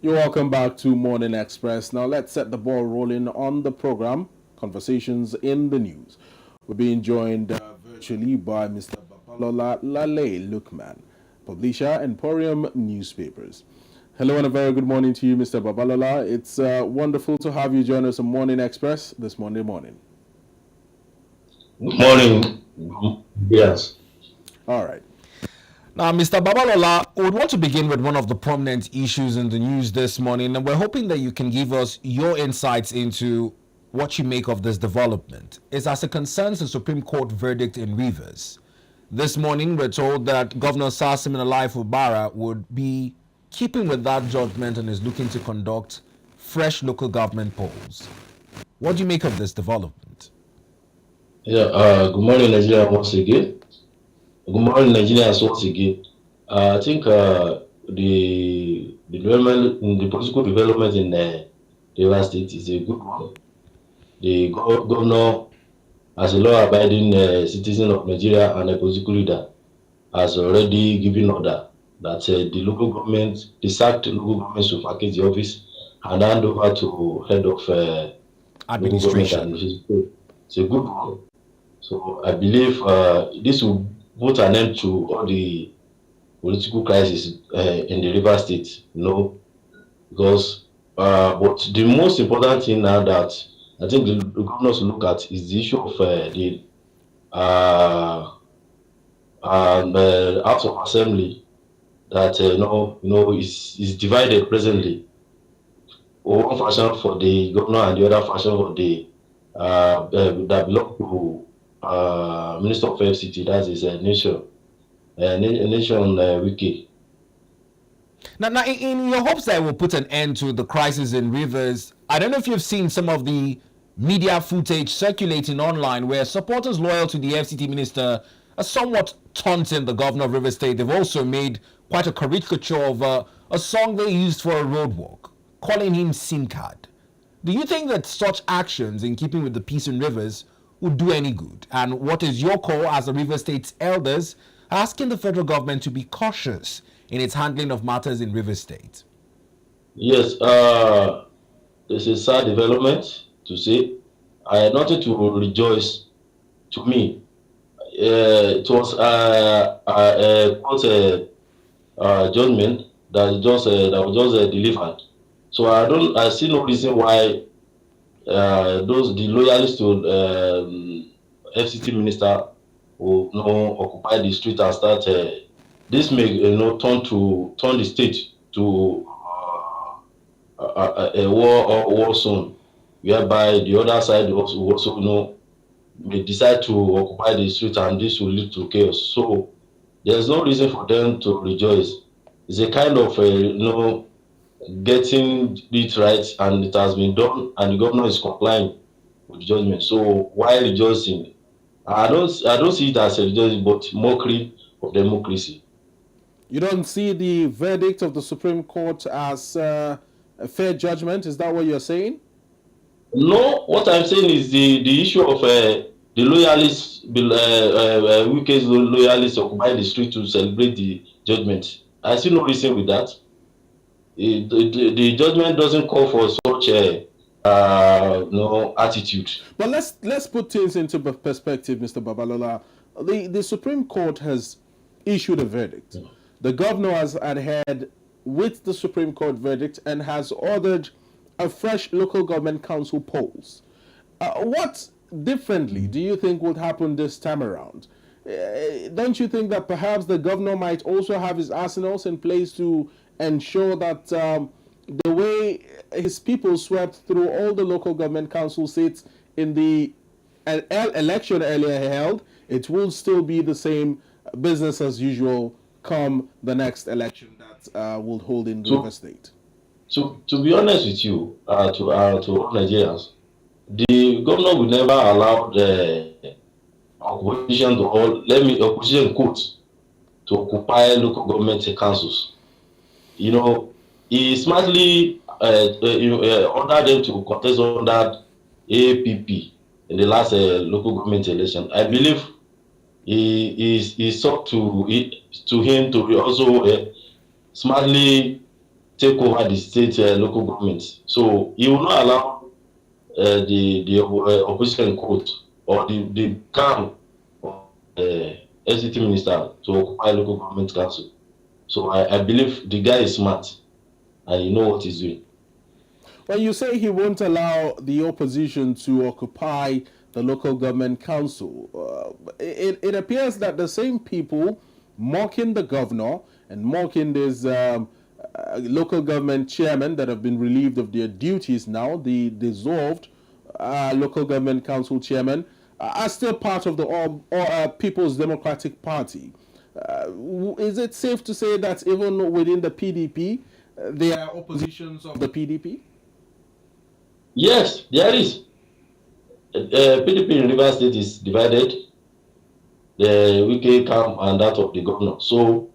You're welcome back to Morning Express. Now let's set the ball rolling on the program, Conversations in the News. We're being joined virtually by Mr. Lukman Laleye Lukman, publisher, Emporium newspapers. Hello and a very good morning to you, Mr. Babalola. It's wonderful to have you join us on Morning Express this Monday morning. Good morning. Yes. All right. Now, Mr. Babalola, we would want to begin with one of the prominent issues in the news this morning, and we're hoping that you can give us your insights into what you make of this development. It's as it concerns the Supreme Court verdict in Rivers. This morning, we're told that Governor Siminalayi Fubara would be keeping with that judgment and is looking to conduct fresh local government polls. What do you make of this development? Good morning, Nigeria, once again. Good morning, Nigerians, once again. I think the development, the political development in the Rivers State is a good one. The governor, as a law-abiding citizen of Nigeria and a political leader, has already given order that the local government, the sacked local government, should vacate the office and hand over to head of Administration. It's a good one. So I believe this will put an end to all the political crisis in the River State, because but the most important thing now that I think the governors look at is the issue of the House of Assembly that is divided presently. One faction for the governor and the other faction for the that belong to Minister of FCT, that is a nation wiki. Now, in your hopes that it will put an end to the crisis in Rivers, I don't know if you've seen some of the media footage circulating online where supporters loyal to the FCT minister are somewhat taunting the governor of Rivers State. They've also made quite a caricature of a song they used for a roadwalk, calling him SIM card. Do you think that such actions, in keeping with the peace in Rivers, would do any good? And what is your call as the Rivers State's elders asking the federal government to be cautious in its handling of matters in Rivers State? Yes, it's a sad development to say. I had nothing to rejoice. To me, it was court judgment that was just delivered. So I see no reason why the loyalists to FCT minister will occupy the street and start. This may turn the state to a war zone, whereby the other side also may decide to occupy the street, and this will lead to chaos. So there's no reason for them to rejoice. It's a kind of getting it right, and it has been done, and the governor is complying with the judgment. So why rejoicing? I don't see it as a rejoicing, but mockery of democracy. You don't see the verdict of the Supreme Court as a fair judgment? Is that what you're saying? No, what I'm saying is the issue of the loyalists, Wike's loyalists occupy the street to celebrate the judgment. I see no reason with that. The judgment doesn't call for such attitude. But let's put things into perspective, Mr. Babalola. The Supreme Court has issued a verdict. The governor has adhered with the Supreme Court verdict and has ordered a fresh local government council polls. What differently do you think would happen this time around? Don't you think that perhaps the governor might also have his arsenals in place to ensure that the way his people swept through all the local government council seats in the election earlier held, it will still be the same business as usual come the next election that will hold in River State? To be honest with you, to all Nigerians, the governor will never allow the opposition opposition quotes to occupy local government councils. He smartly ordered them to contest under APP in the last local government election. I believe he sought to him to also smartly take over the state local governments. So he will not allow the opposition quote or the camp of the SCT minister to occupy local government council. So I believe the guy is smart and he knows what he's doing. When you say he won't allow the opposition to occupy the local government council, it appears that the same people mocking the governor and mocking these local government chairmen that have been relieved of their duties now, the dissolved local government council chairmen, are still part of the People's Democratic Party. Is it safe to say that even within the PDP, there are oppositions of the PDP? Yes, there is. PDP in Rivers State is divided, the Wike camp and that of the governor. So,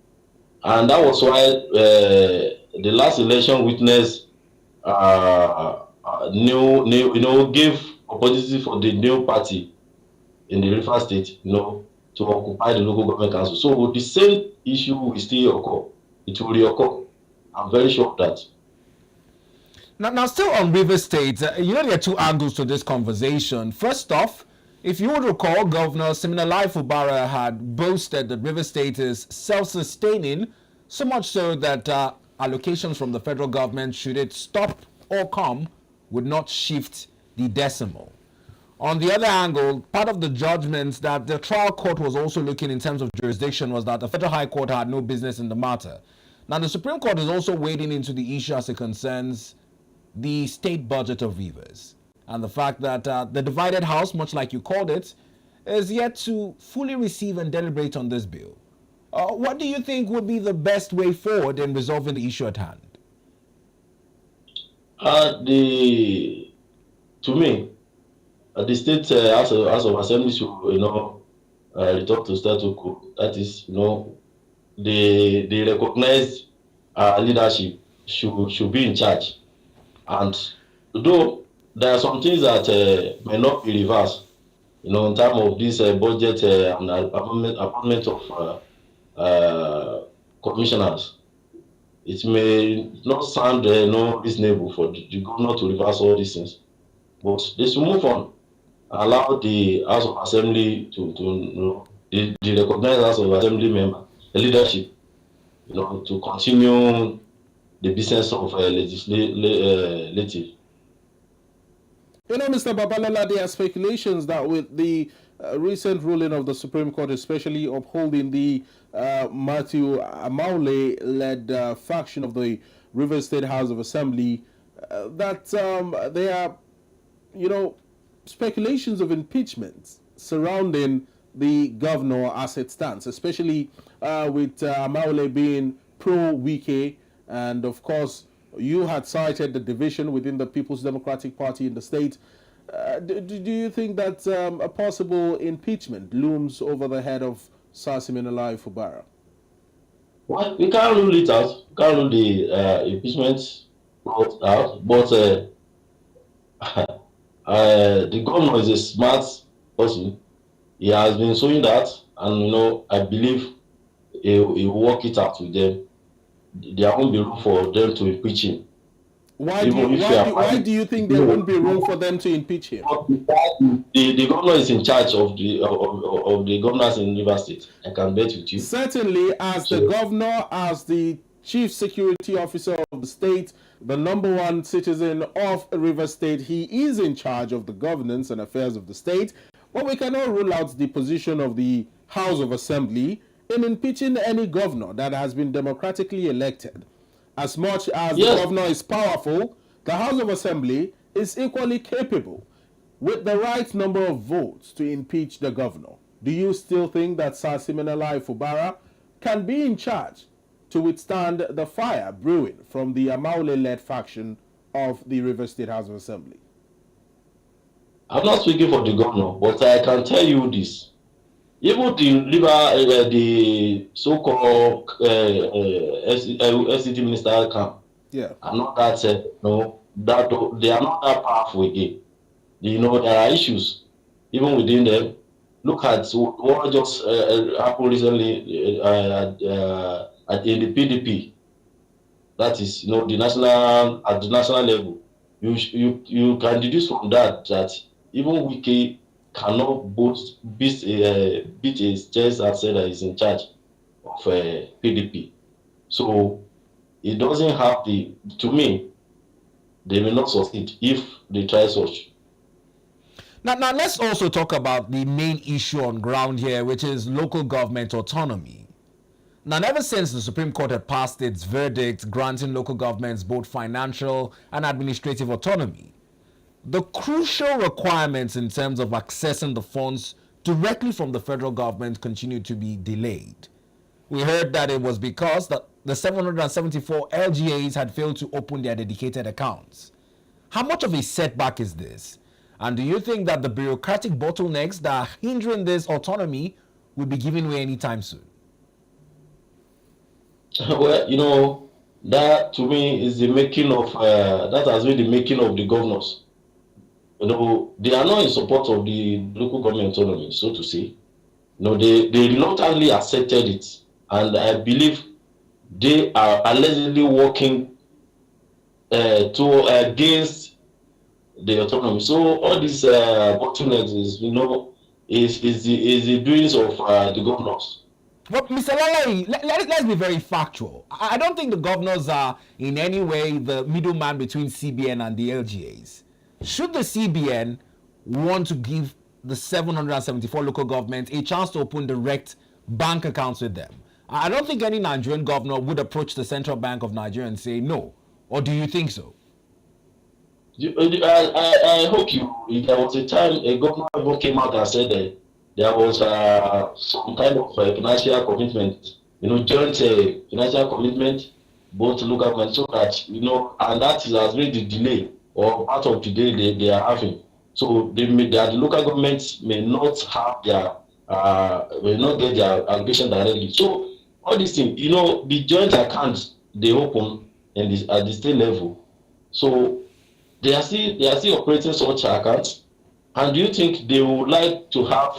and that was why the last election witnessed gave opportunity for the new party in the Rivers State, to occupy the local government council. So the same issue will still occur. It will reoccur. I'm very sure of that. Now, still on Rivers State, there are two angles to this conversation. First off, if you would recall, Governor Siminalayi Fubara had boasted that Rivers State is self-sustaining, so much so that allocations from the federal government, should it stop or come, would not shift the decimal. On the other angle, part of the judgments that the trial court was also looking in terms of jurisdiction was that the Federal High Court had no business in the matter. Now, the Supreme Court is also wading into the issue as it concerns the state budget of Rivers and the fact that the divided house, much like you called it, is yet to fully receive and deliberate on this bill. What do you think would be the best way forward in resolving the issue at hand? To me, the state House of Assembly should, return to status quo. That is, the recognized leadership should be in charge. And though there are some things that may not be reversed, in terms of this budget and appointment of commissioners, it may not sound reasonable for the governor to reverse all these things. But they should move on. Allow the House of Assembly the recognized House of Assembly member, the leadership, to continue the business of legislative. Mr. Babola, there are speculations that with the recent ruling of the Supreme Court, especially upholding the Matthew Amaule-led faction of the Rivers State House of Assembly, that there are, speculations of impeachment surrounding the governor as it stands, especially with Amaule being pro-Wike, and of course, you had cited the division within the People's Democratic Party in the state. Do you think that a possible impeachment looms over the head of Siminalayi Fubara? Well, we can't rule it out. We can't rule the impeachment out, but the governor is a smart person. He has been showing that, and I believe he will work it out with them. There won't be room for them to impeach him. Why do you think there won't be room for them to impeach him? The governor is in charge of the governors in Rivers State. I can bet with you. Certainly, as the governor, as the chief security officer of the state, the number one citizen of Rivers State, he is in charge of the governance and affairs of the state. But we cannot rule out the position of the House of Assembly in impeaching any governor that has been democratically elected. As much as the governor is powerful, the House of Assembly is equally capable with the right number of votes to impeach the governor. Do you still think that Siminalayi Fubara can be in charge to withstand the fire brewing from the Amaule-led faction of the Rivers State House of Assembly? I'm not speaking for the governor, but I can tell you this. Even the so-called SCT minister camp, are not that that they are not that powerful again. There are issues even within them. Look at what just happened recently in the PDP. that is, the national at the national level, you can deduce from that even Wike cannot beat his chest and say that he's in charge of PDP. So it doesn't have to me, they will not succeed if they try such. Now, let's also talk about the main issue on ground here, which is local government autonomy. Now, ever since the Supreme Court had passed its verdict granting local governments both financial and administrative autonomy, the crucial requirements in terms of accessing the funds directly from the federal government continued to be delayed. We heard that it was because the 774 LGAs had failed to open their dedicated accounts. How much of a setback is this? And do you think that the bureaucratic bottlenecks that are hindering this autonomy will be giving way anytime soon? Well, that to me is the making of that has been the making of the governors. They are not in support of the local government autonomy, so to say. They reluctantly accepted it, and I believe they are allegedly working against the autonomy. So all these bottlenecks is the doings of the governors. But Mr. Laleye, let's be very factual. I don't think the governors are in any way the middleman between CBN and the LGAs. Should the CBN want to give the 774 local governments a chance to open direct bank accounts with them, I don't think any Nigerian governor would approach the Central Bank of Nigeria and say no. Or do you think so? I hope there was a time a governor came out and said that there was some kind of financial commitment, joint financial commitment, both local government, so that, and that has been the delay or part of the delay they are having. So the local governments may not have may not get their allocation directly. So all these things, the joint accounts they open at the state level. So they are still operating such accounts. And do you think they would like to have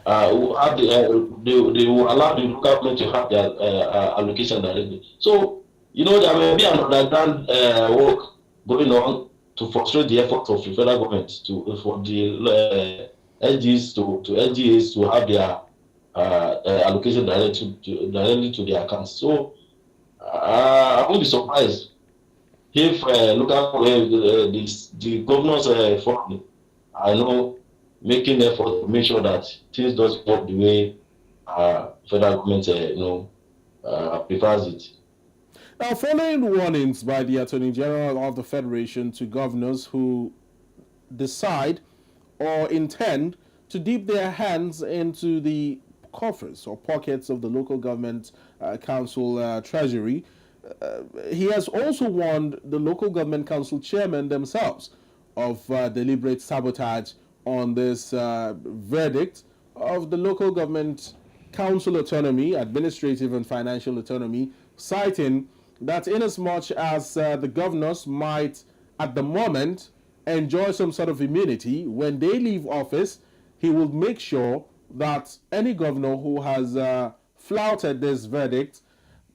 they will allow the local government to have their allocation directly? So there may be an underground work going on to frustrate the efforts of the federal government for the LGs to LGAs to have their allocation directly to their accounts. So I won't be surprised if the governors forum are making effort to make sure that things doesn't work the way federal government prefers it. Now, following warnings by the Attorney General of the Federation to governors who decide or intend to dip their hands into the coffers or pockets of the local government council treasury, he has also warned the local government council chairmen themselves of deliberate sabotage on this verdict of the local government council autonomy, administrative and financial autonomy, citing that inasmuch as the governors might, at the moment, enjoy some sort of immunity, when they leave office, he will make sure that any governor who has flouted this verdict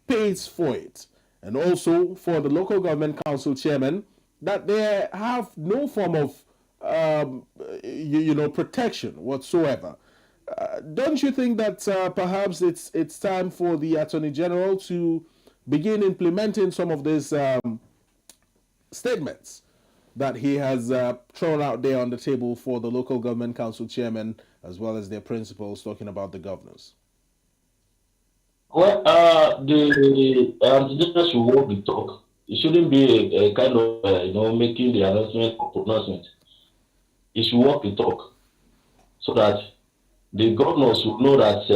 pays for it. And also for the local government council chairman, that they have no form of protection whatsoever. Don't you think that perhaps it's time for the Attorney General to begin implementing some of these statements that he has thrown out there on the table for the local government council chairman as well as their principals, talking about the governors? Well, the General should walk the talk. It shouldn't be a kind of making the announcement or pronouncement. It should walk the talk so that the governors will know that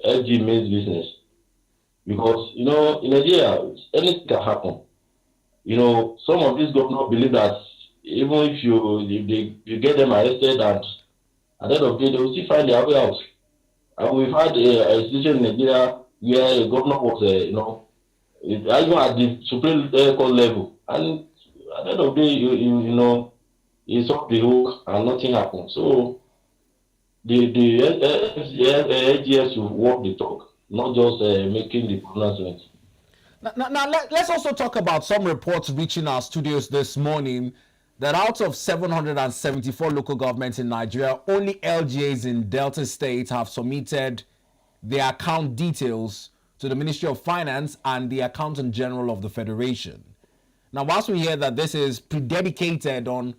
LG means business. Because in Nigeria, anything can happen. Some of these governors believe that even if you get them arrested, and at the end of the day, they will still find their way out. And we've had a situation in Nigeria where a governor was, even at the Supreme Court level, and at the end of the day, he's off the hook and nothing happened. So the LGS should walk the talk, not just making the pronouncement. Let's also talk about some reports reaching our studios this morning that out of 774 local governments in Nigeria, only LGAs in Delta State have submitted their account details to the Ministry of Finance and the Accountant General of the Federation. Now, whilst we hear that this is predicated on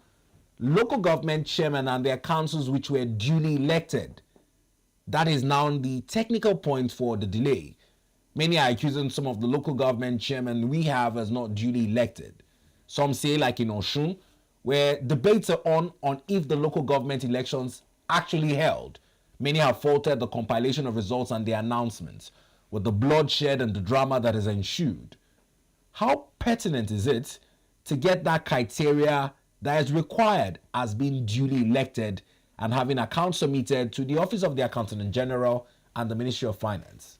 local government chairmen and their councils which were duly elected, that is now the technical point for the delay. Many are accusing some of the local government chairmen we have as not duly elected. Some say, like in Osun, where debates are on if the local government elections actually held. Many have faulted the compilation of results and the announcements, with the bloodshed and the drama that has ensued. How pertinent is it to get that criteria that is required as being duly elected and having accounts submitted to the Office of the Accountant General and the Ministry of Finance?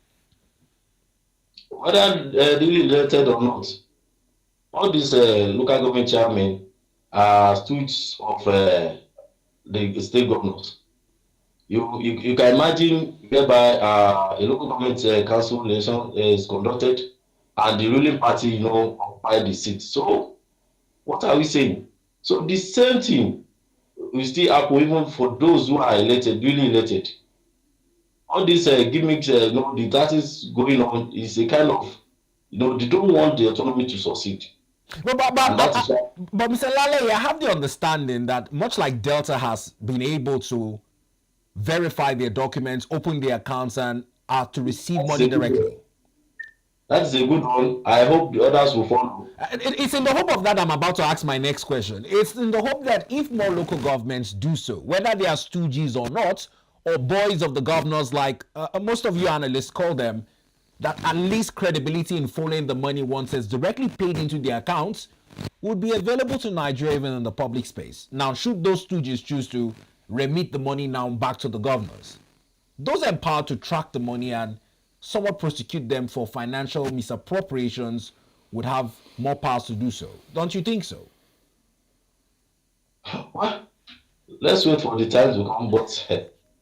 Whether duly elected or not, all these local government chairmen are stooges of the state governors. You can imagine whereby a local government council election is conducted and the ruling party, occupy the seat. So what are we saying? So the same thing will still happen even for those who are elected, duly elected. All these gimmicks, the that is going on is a kind of, they don't want the autonomy to succeed. But Mr. Laleye, I have the understanding that much like Delta has been able to verify their documents, open their accounts, and are to receive money directly. That's a good one. I hope the others will follow. It's in the hope of that I'm about to ask my next question. It's in the hope that if more local governments do so, whether they are stooges or not, or boys of the governors like most of you analysts call them, that at least credibility in following the money once it's directly paid into their accounts would be available to Nigeria even in the public space. Now, should those stooges choose to remit the money now back to the governors, those empowered to track the money and somewhat prosecute them for financial misappropriations would have more powers to do so. Don't you think so? Well, let's wait for the time to come. But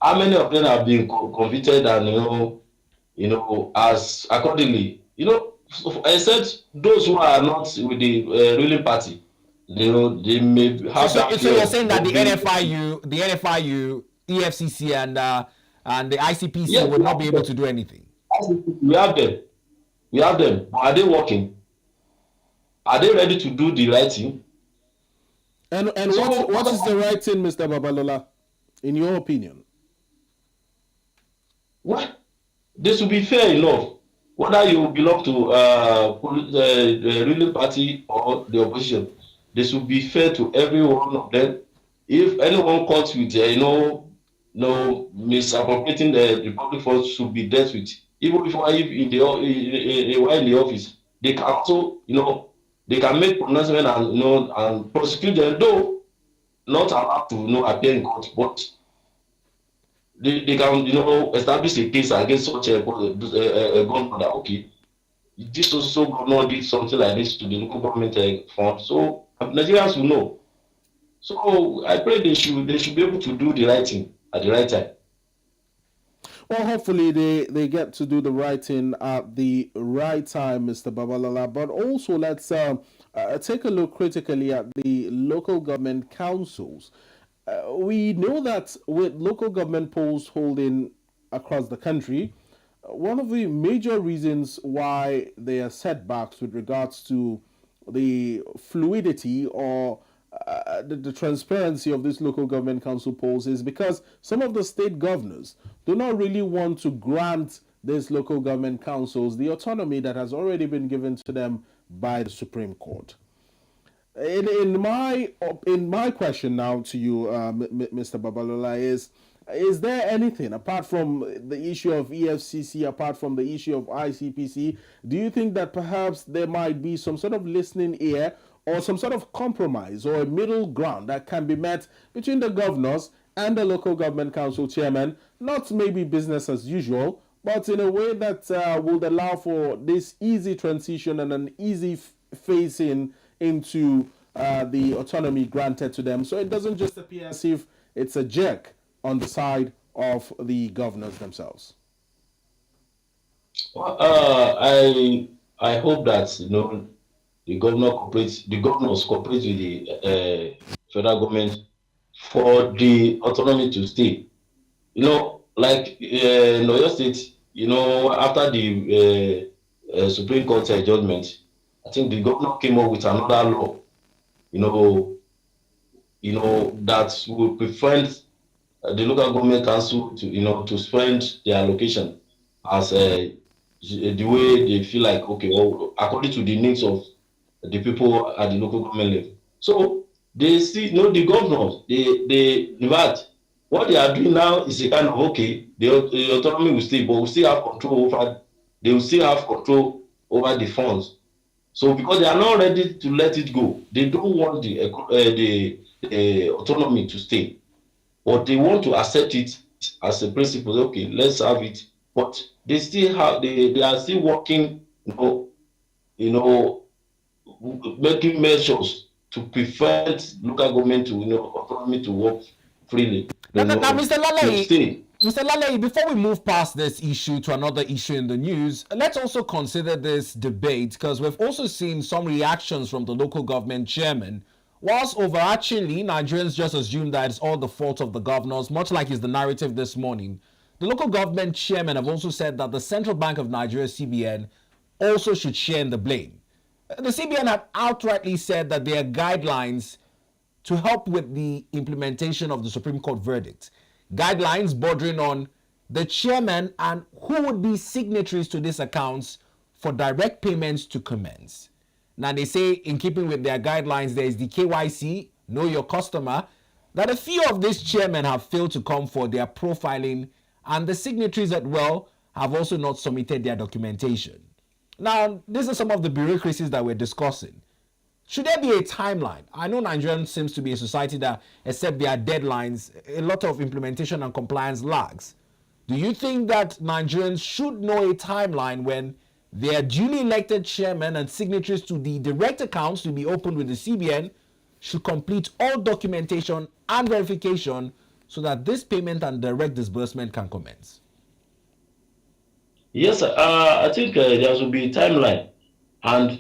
how many of them have been convicted and as accordingly? Except those who are not with the ruling party, they may have. So you're saying that the NFIU, EFCC, and the ICPC would not be able to do anything? We have them. But are they working? Are they ready to do the right thing? And what is the right thing, Mr. Babalola, in your opinion? Well, this should be fair enough. Whether you belong to the ruling party or the opposition, this should be fair to every one of them. If anyone caught with misappropriating the public funds, should be dealt with. Even if in the office, they can also, they can make pronouncement and prosecute them, though not allowed to appear in court, but they can establish a case against such a government that okay, this also governor did something like this to the local government fund. So Nigerians will know. So I pray they should be able to do the right thing at the right time. Well, hopefully they get to do the right thing at the right time, Mr. Babalola. But also, let's take a look critically at the local government councils. We know that with local government polls holding across the country, one of the major reasons why there are setbacks with regards to the fluidity or the transparency of this local government council polls is because some of the state governors do not really want to grant these local government councils the autonomy that has already been given to them by the Supreme Court. In my question now to you, Mr. Babalola, is there anything apart from the issue of EFCC, apart from the issue of ICPC? Do you think that perhaps there might be some sort of listening ear or some sort of compromise or a middle ground that can be met between the governors and the local government council chairman, not maybe business as usual, but in a way that would allow for this easy transition and an easy phasing into the autonomy granted to them, so it doesn't just appear as if it's a jerk on the side of the governors themselves? Well, I hope that the governors cooperate with the federal government for the autonomy to stay. Like in Oyo State, after the Supreme Court judgment, I think the governor came up with another law, you know, that will prevent the local government council to spend their allocation as the way they feel like, okay, well, according to the needs of the people at the local government level. So they see, the governors, in fact, what they are doing now is a kind of, okay, the autonomy will stay, but we still have control over, they will still have control over the funds. So because they are not ready to let it go, they don't want the autonomy to stay, but they want to accept it as a principle. Okay, let's have it, but they are still working, you know, making measures to prevent local government to, autonomy to work freely. Now, Mr. To Laleye, stay. Mr. Laleye, before we move past this issue to another issue in the news, let's also consider this debate, because we've also seen some reactions from the local government chairman. Whilst overarchingly, Nigerians just assume that it's all the fault of the governors, much like is the narrative this morning, the local government chairman have also said that the Central Bank of Nigeria, CBN, also should share in the blame. The CBN had outrightly said that there are guidelines to help with the implementation of the Supreme Court verdict. Guidelines bordering on the chairman and who would be signatories to these accounts for direct payments to commence. Now, they say, in keeping with their guidelines, there is the KYC, know your customer, that a few of these chairmen have failed to come for their profiling, and the signatories as well have also not submitted their documentation. Now, these are some of the bureaucracies that we're discussing. Should there be a timeline? I know Nigerians seems to be a society that, except their deadlines, a lot of implementation and compliance lags. Do you think that Nigerians should know a timeline when their duly elected chairman and signatories to the direct accounts to be opened with the CBN should complete all documentation and verification so that this payment and direct disbursement can commence? Yes, I think there should be a timeline, and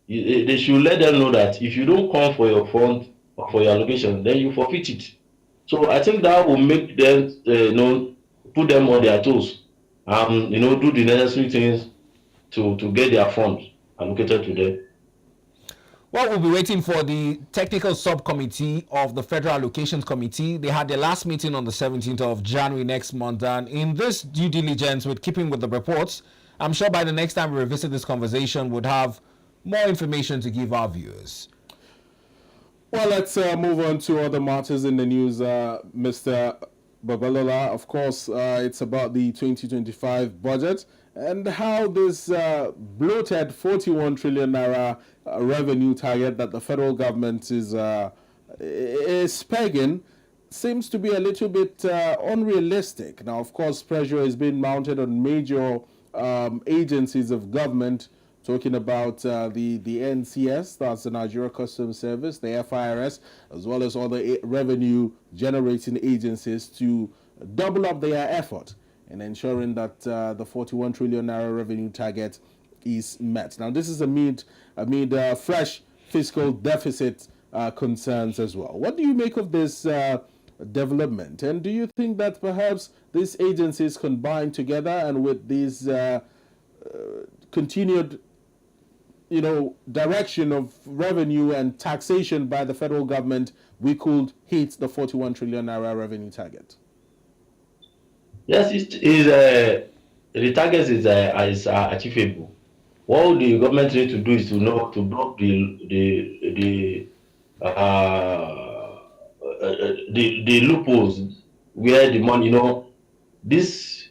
they should let them know that if you don't come for your fund or for your allocation, then you forfeit it. So I think that will make them, put them on their toes, do the necessary things to get their funds allocated to them. Well, we'll be waiting for the technical subcommittee of the Federal Allocations Committee. They had their last meeting on the 17th of January next month. And in this due diligence, with keeping with the reports, I'm sure by the next time we revisit this conversation, we'd have more information to give our viewers. Well, let's move on to other matters in the news, Mr. Babola. Of course, it's about the 2025 budget and how this bloated 41 trillion naira revenue target that the federal government is pegging seems to be a little bit unrealistic. Now, of course, pressure is being mounted on major agencies of government, talking about the NCS, that's the Nigeria Customs Service, the FIRS, as well as other revenue generating agencies to double up their effort in ensuring that the 41 trillion naira revenue target is met. Now, this is amid fresh fiscal deficit concerns as well. What do you make of this development? And do you think that perhaps these agencies combined together and with these continued direction of revenue and taxation by the federal government, we could hit the 41 trillion naira revenue target? Yes, the target is achievable. What the government need to do is to block the loopholes where the money, this,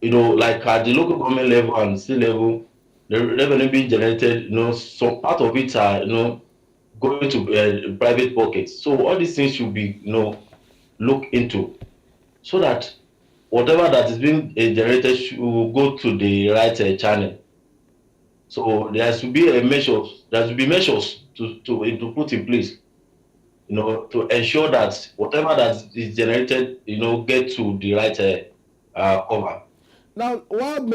like at the local government level and state level, the revenue being generated, some part of it are, going to private pockets. So all these things should be, looked into, so that whatever that is being generated should go to the right channel. So there should be measures to put in place, to ensure that whatever that is generated, get to the right cover. Now, while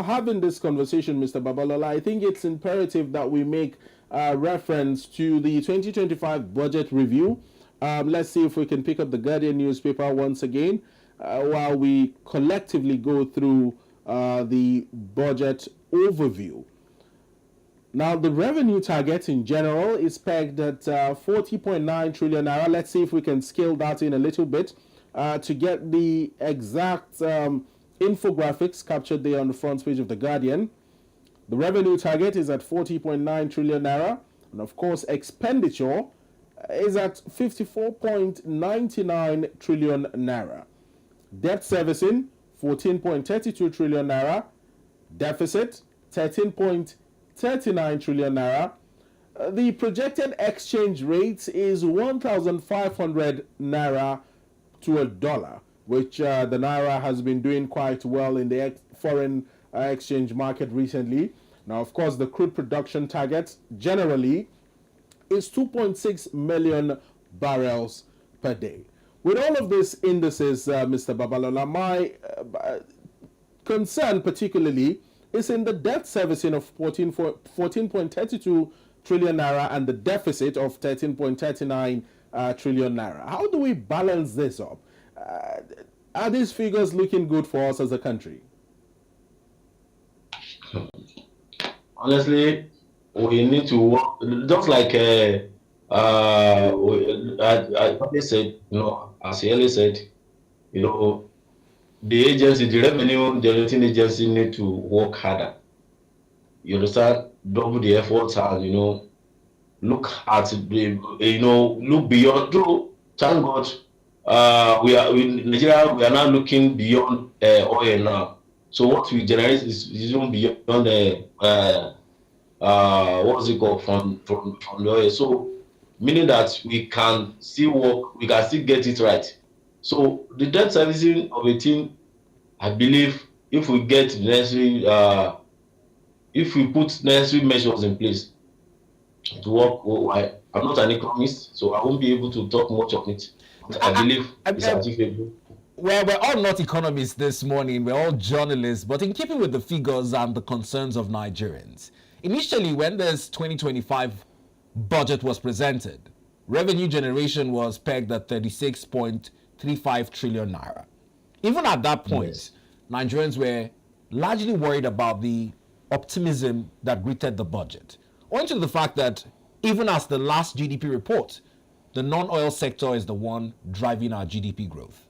having this conversation, Mr. Babalola, I think it's imperative that we make reference to the 2025 budget review. Let's see if we can pick up the Guardian newspaper once again while we collectively go through the budget overview. Now, the revenue target in general is pegged at 40.9 trillion naira. Let's see if we can scale that in a little bit to get the exact infographics captured there on the front page of The Guardian. The revenue target is at 40.9 trillion naira. And of course, expenditure is at 54.99 trillion naira. Debt servicing, 14.32 trillion naira. Deficit, 13.39 trillion naira. The projected exchange rate is 1,500 naira to a dollar, which the naira has been doing quite well in the foreign exchange market recently. Now, of course, the crude production target generally is 2.6 million barrels per day. With all of these indices, Mr. Babalola, my concern particularly is in the debt servicing of 14.32 trillion naira and the deficit of 13.39 trillion naira. How do we balance this up? Are these figures looking good for us as a country? Honestly, we need to work just like I always said, as he earlier said, the agency, the revenue generating agency need to work harder. You understand? Double the efforts and look at the look beyond. Though, thank God, we are in Nigeria. We are now looking beyond oil now. So what we generate is even beyond what's it called from the oil. So meaning that we can still work, we can still get it right. So the debt servicing of a team, I believe, if we get the necessary, if we put necessary measures in place to work, I'm not an economist, so I won't be able to talk much of it. But I believe it's achievable. Well, we're all not economists this morning, we're all journalists, but in keeping with the figures and the concerns of Nigerians, initially when this 2025 budget was presented, revenue generation was pegged at 36.35 trillion naira. Even at that point, yes, Nigerians were largely worried about the optimism that greeted the budget, owing to the fact that even as the last GDP report, the non-oil sector is the one driving our GDP growth.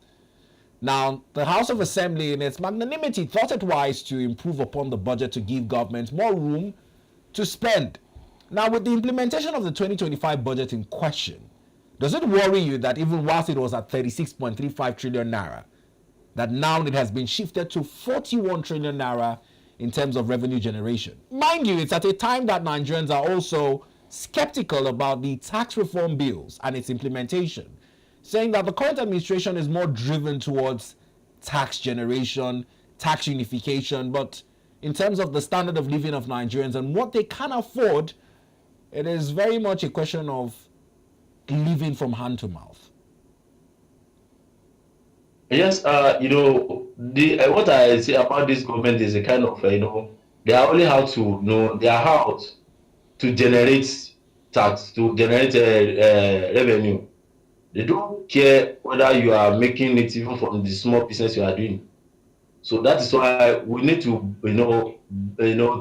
Now, the House of Assembly, in its magnanimity, thought it wise to improve upon the budget to give government more room to spend. Now, with the implementation of the 2025 budget in question, does it worry you that even whilst it was at 36.35 trillion naira, that now it has been shifted to 41 trillion naira in terms of revenue generation? Mind you, it's at a time that Nigerians are also skeptical about the tax reform bills and its implementation, saying that the current administration is more driven towards tax generation, tax unification, but in terms of the standard of living of Nigerians and what they can afford, it is very much a question of living from hand to mouth. Yes, what I say about this government is a kind of, they are only how to, they are how to generate tax, to generate revenue. They don't care whether you are making it even from the small business you are doing. So that is why we need to,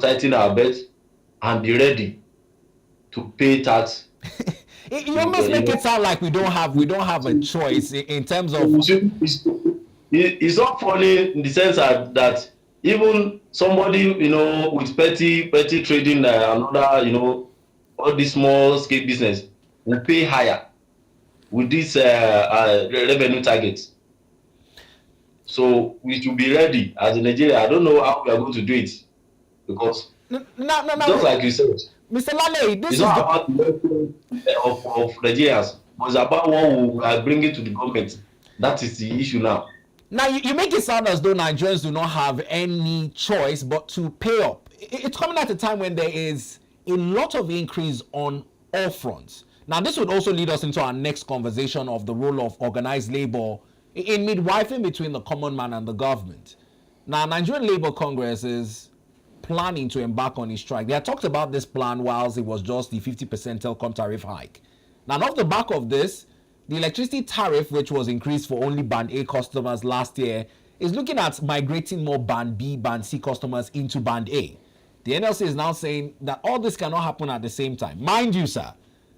tighten our belt and be ready to pay tax. You almost make it sound like we don't have a choice in terms of. It's not funny in the sense that even somebody with petty trading another all this small scale business will pay higher with this revenue targets. So we should be ready as a Nigeria. I don't know how we are going to do it because just like you said, Mr. Laleye, this it's not about the of Nigerians, but it's about what we are bringing to the government. That is the issue now. Now, you make it sound as though Nigerians do not have any choice but to pay up. It's coming at a time when there is a lot of increase on all fronts. Now, this would also lead us into our next conversation of the role of organized labor in midwifing between the common man and the government. Now, Nigerian Labour Congress is planning to embark on a strike. They had talked about this plan whilst it was just the 50% telecom tariff hike. Now, off the back of this, the electricity tariff, which was increased for only Band A customers last year, is looking at migrating more Band B, Band C customers into Band A. The NLC is now saying that all this cannot happen at the same time. Mind you, sir,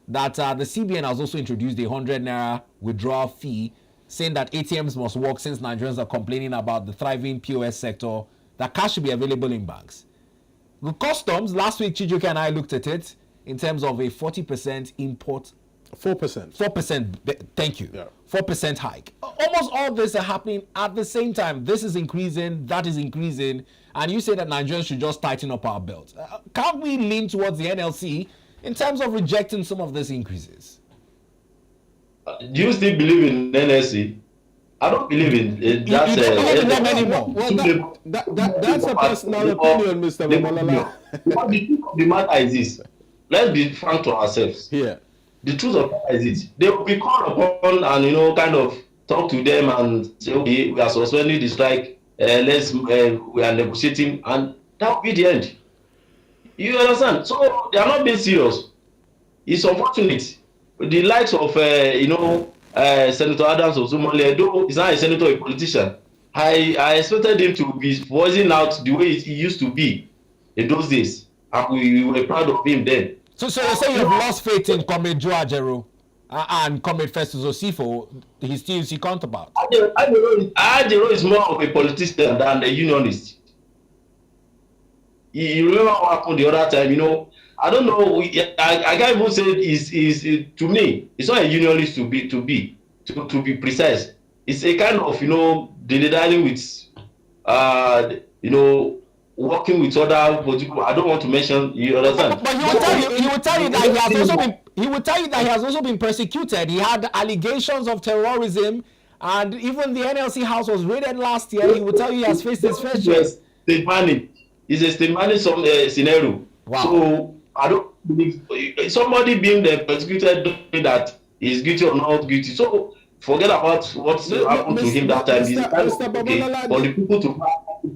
that the CBN has also introduced a 100 naira withdrawal fee, saying that ATMs must work since Nigerians are complaining about the thriving POS sector, that cash should be available in banks. The customs, last week, Chijuke and I looked at it in terms of a 40% import. 4%. 4%, thank you. Yeah. 4% hike. Almost all this are happening at the same time. This is increasing, that is increasing, and you say that Nigerians should just tighten up our belts. Can't we lean towards the NLC in terms of rejecting some of these increases? Do you still believe in NLC? I don't believe in that. You don't believe in them anymore. Well, that's a personal opinion, Mr. Babola. The truth of the matter is this. Let's be frank to ourselves. Yeah. The truth of the matter is this. They will be called upon and kind of talk to them and say, okay, we are suspending the strike. We are negotiating, and that will be the end. You understand? So they are not being serious. It's unfortunate. The likes of Senator Adams of Zumale, though he's not a senator, a politician, I expected him to be voicing out the way he used to be in those days, and we were proud of him then. So you say you've lost faith in Comrade Joe Ajaero and Comrade Festus Osifo, his TUC counterpart? Ajaero is more of a politician than a unionist. You remember what happened the other time, I don't know. I can't even say is to me. It's not a unionist to be precise. It's a kind of dealing with working with other political. I don't want to mention. You understand? But he will tell you that he has also been. He will tell you that he has also been persecuted. He had allegations of terrorism, and even the NLC house was raided last year. He will tell you he has faced his fair share. State managed. It's a state managed scenario. Wow. So I don't believe somebody being persecuted doesn't mean that he's guilty or not guilty. So forget about what happened to him that time. For the people to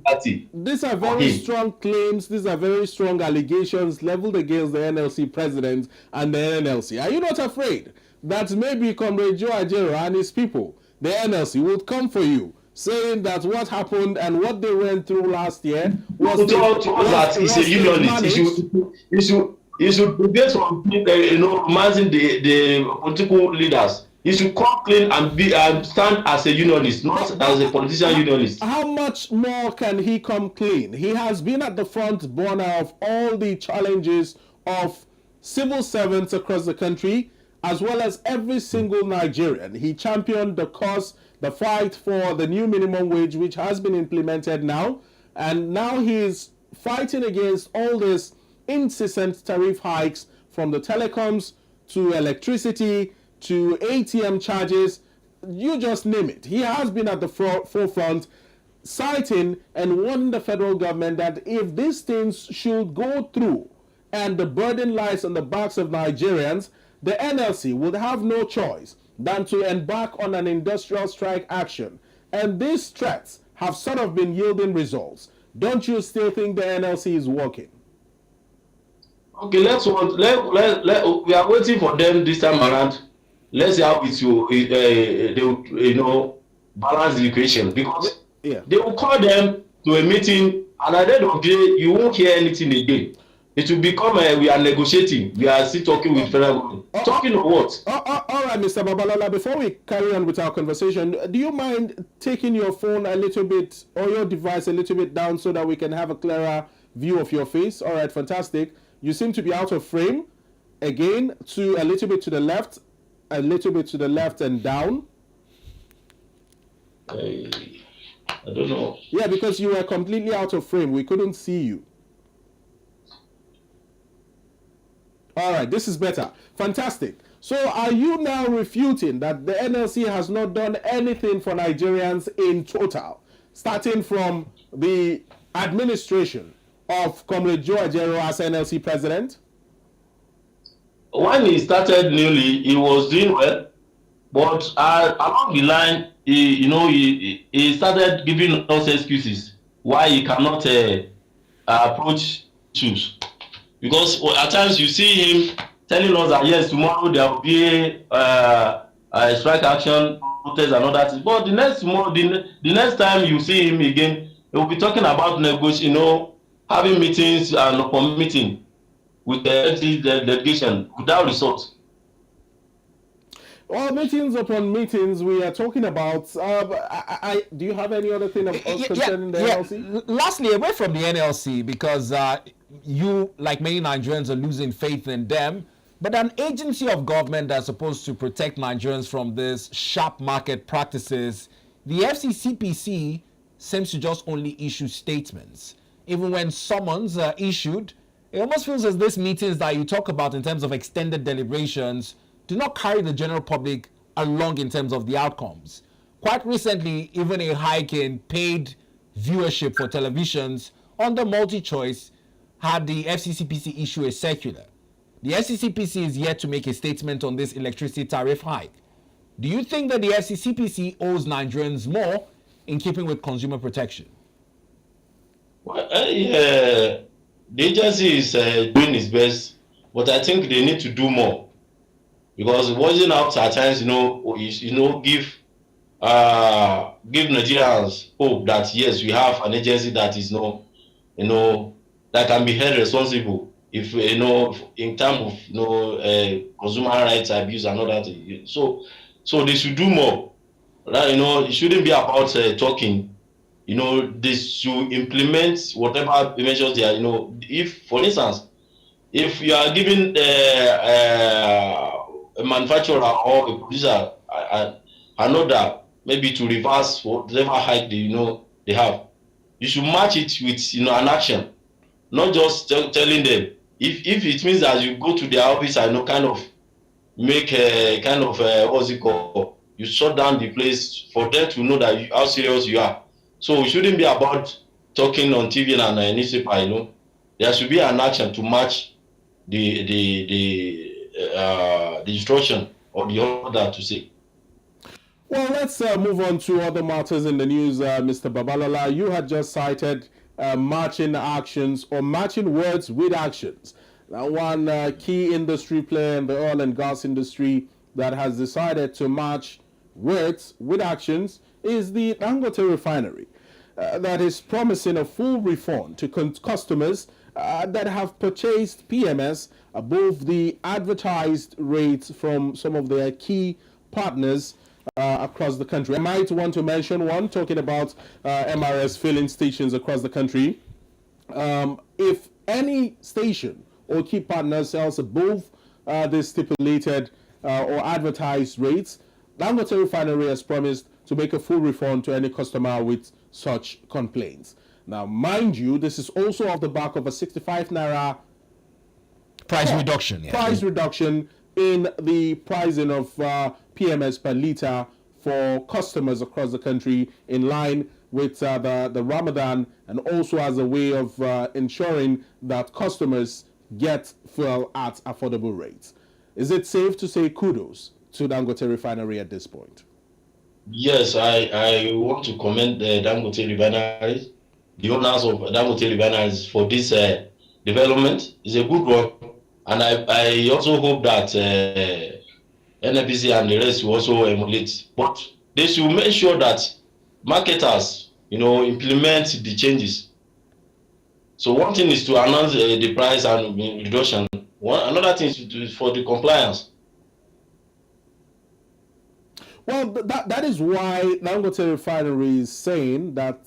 party. These are very strong claims. These are very strong allegations leveled against the NLC president and the NLC. Are you not afraid that maybe Comrade Joe Ajaero and his people, the NLC, would come for you, saying that what happened and what they went through last year was that he's a unionist. He should be based on romancing the political leaders. He should come clean and stand as a unionist, not as a politician unionist. How much more can he come clean? He has been at the front burner of all the challenges of civil servants across the country, as well as every single Nigerian. He championed the cause, the fight for the new minimum wage, which has been implemented now. And now he is fighting against all these incessant tariff hikes, from the telecoms to electricity to ATM charges, you just name it. He has been at the forefront, citing and warning the federal government that if these things should go through and the burden lies on the backs of Nigerians, the NLC would have no choice than to embark on an industrial strike action. And these threats have sort of been yielding results. Don't you still think the NLC is working? Okay, we are waiting for them this time around. Let's see how they will balance the equation, because they will call them to a meeting, and at the end of the day, you won't hear anything again. It will become we are negotiating. We are still talking with federal government. Talking of what? All right, Mr. Babola, before we carry on with our conversation, do you mind taking your phone a little bit, or your device a little bit down, so that we can have a clearer view of your face? All right, fantastic. You seem to be out of frame. Again, a little bit to the left, a little bit to the left and down. I don't know. Yeah, because you were completely out of frame. We couldn't see you. All right, this is better. Fantastic. So are you now refuting that the NLC has not done anything for Nigerians in total, starting from the administration of Comrade Joe Ajaero as NLC president? When he started newly, he was doing well, but along the line, he started giving us excuses. why he cannot approach issues. Because at times you see him telling us that yes, tomorrow there will be a strike action, protest, and all that. But the next time you see him again, he will be talking about having meetings and upon meeting with the delegation without result. Well, meetings upon meetings, we are talking about. Do you have any other thing concerning the NLC? Lastly, away from the NLC, because you, like many Nigerians, are losing faith in them. But an agency of government that's supposed to protect Nigerians from this sharp market practices, the FCCPC seems to just only issue statements. Even when summons are issued, it almost feels as these meetings that you talk about in terms of extended deliberations do not carry the general public along in terms of the outcomes. Quite recently, even a hike in paid viewership for televisions under multi-choice had the FCCPC issue a circular. The FCCPC is yet to make a statement on this electricity tariff hike. Do you think that the FCCPC owes Nigerians more in keeping with consumer protection? Well, the agency is doing its best, but I think they need to do more. Because voicing out at times, give Nigerians hope that yes, we have an agency that is that can be held responsible if in terms of consumer rights abuse and all that. So they should do more. Right? It shouldn't be about talking. They should implement whatever measures they are. If, for instance, if you are giving a manufacturer or a producer another maybe to reverse whatever hike they have, you should match it with an action, not just telling them. If it means that you go to their office and kind of make a kind of what's it called, you shut down the place for them to know that how serious you are. So it shouldn't be about talking on TV and newspaper. There should be an action to match the instruction or the order to say. Well, let's move on to other matters in the news, Mr. Babola. You had just cited matching actions or matching words with actions. Now, one key industry player in the oil and gas industry that has decided to match words with actions is the Dangote refinery. That is promising a full refund to customers that have purchased PMS above the advertised rates from some of their key partners across the country. I might want to mention one, talking about MRS filling stations across the country. If any station or key partner sells above the stipulated or advertised rates, Dangote refinery has promised to make a full refund to any customer with such complaints. Now, mind you, this is also off the back of a 65 naira price reduction. Yeah. Price reduction in the pricing of PMS per litre for customers across the country, in line with the Ramadan, and also as a way of ensuring that customers get fuel at affordable rates. Is it safe to say kudos to Dangote refinery at this point? Yes, I want to commend the Dangote refineries, the owners of Dangote refineries, for this development. It's a good one, and I also hope that NNPC and the rest will also emulate. But they should make sure that marketers, implement the changes. So one thing is to announce the price and reduction. Another thing is for the compliance. Well, that is why Dangote Refinery is saying that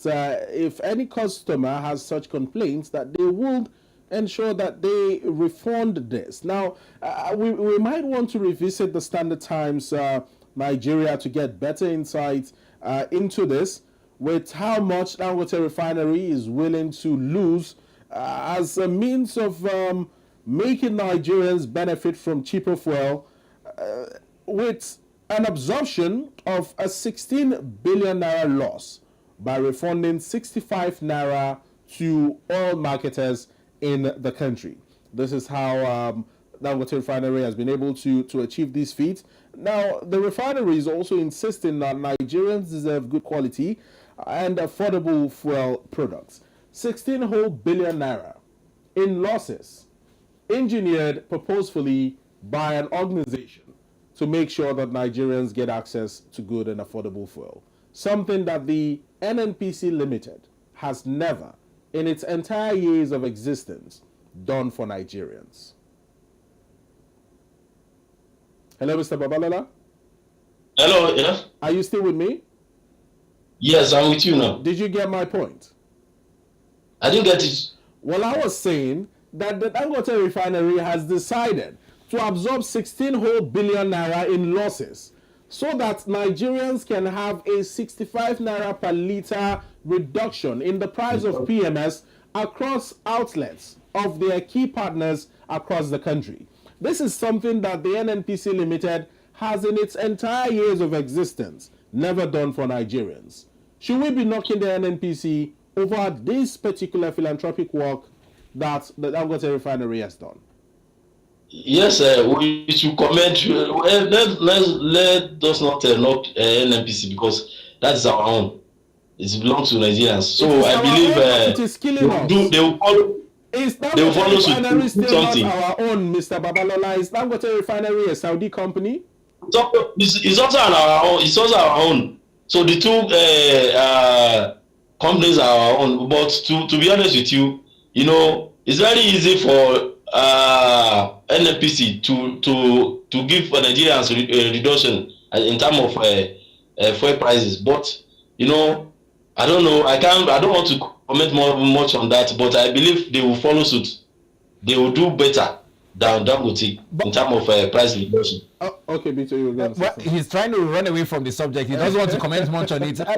if any customer has such complaints, that they will ensure that they refund this. Now, we might want to revisit the Standard Times Nigeria to get better insight into this, with how much Dangote Refinery is willing to lose as a means of making Nigerians benefit from cheaper fuel, with an absorption of a 16 billion naira loss by refunding 65 naira to all marketers in the country. This is how Dangote Refinery has been able to achieve these feats. Now, the refinery is also insisting that Nigerians deserve good quality and affordable fuel products. 16 whole billion naira in losses, engineered purposefully by an organization to make sure that Nigerians get access to good and affordable fuel. Something that the NNPC Limited has never, in its entire years of existence, done for Nigerians. Hello, Mr. Babalola? Hello, yeah? Are you still with me? Yes, I'm with you now. Did you get my point? I didn't get it. Well, I was saying that the Dangote refinery has decided to absorb 16 whole billion naira in losses so that Nigerians can have a 65 naira per litre reduction in the price of PMS across outlets of their key partners across the country. This is something that the NNPC Limited has in its entire years of existence never done for Nigerians. Should we be knocking the NNPC over this particular philanthropic work that the Dangote refinery has done? Yes, we should comment. Let us not knock NNPC because that is our own. It belongs to Nigerians. So I believe it is killing us. They will follow. Is They will follow Dangote refinery still something. not our own, Mr. Babalola? Is Dangote refinery a Saudi company? It's also our own. It's also our own. So the two companies are our own. But to be honest with you, you know, it's very easy for NNPC to give Nigerians a reduction in terms of fuel prices. But you know, I don't know. I don't want to comment much on that. But I believe they will follow suit. They will do better than Dangote in terms of price reduction. Oh, okay, Bito, you were going to say Well, something. he's trying to run away from the subject. He doesn't want to comment much on it.